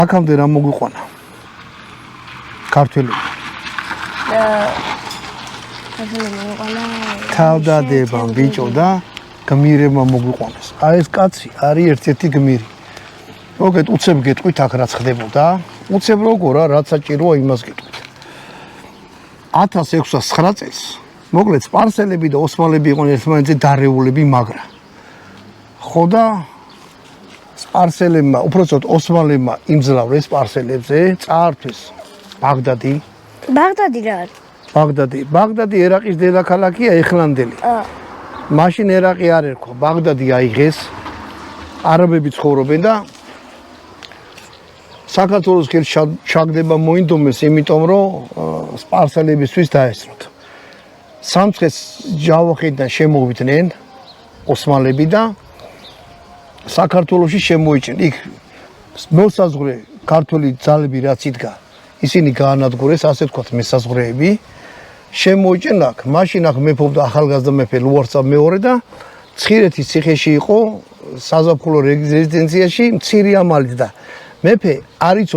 აქამდე რა მოგვიყვანა? ქართველები. თავდადება ბიჭო და გმირებმა მოგვიყვანეს. აი ეს კაცი არის ერთ-ერთი გმირი. მოგეთ უცებ გეტყვით აქ რაც ხდებოდა. უცებ როგორა, რაც საჭიროა იმას გეტყვით. 1609 წელს მოკლედ სპარსელები და ოსმალები იყვნენ ერთმანეთზე დარეულები, მაგრამ ხო და სპარსელებმა, უпростоოდ ოსმალებმა იმძლავრეს სპარსელებზე, წაართვეს ბაღდადი. ბაღდადი რა არის? ბაღდადი ერაყის დედაქალაქია, ეხლანდელი. მაშინ ერაყი არ ერქვა, ბაღდადი აიღეს. არაბები ცხოვრობენ და საქართველოს ხელს ჩაგდება მოინდომეს, იმიტომ რომ სპარსელებისთვის დაესწროთ. სამცხეს ჯავახეთიდან შემოვიდნენ ოსმალები და საქართველოში შემოიჭრნენ. იქ მოსაზღვრე ქართული ძალები რაც იდგა, ისინი გაანადგურეს, ასე ვთქვათ, მესაზღვრეები. შემოიჭრნენ აქ, მაშინ აქ მეფობდა ახალგაზრდა მეფე ლუარსაბ მეორე და ცხირეთის ციხეში იყო საზაფხულო რეზიდენციაში მცირე ამალით და მეფე არ იცოდა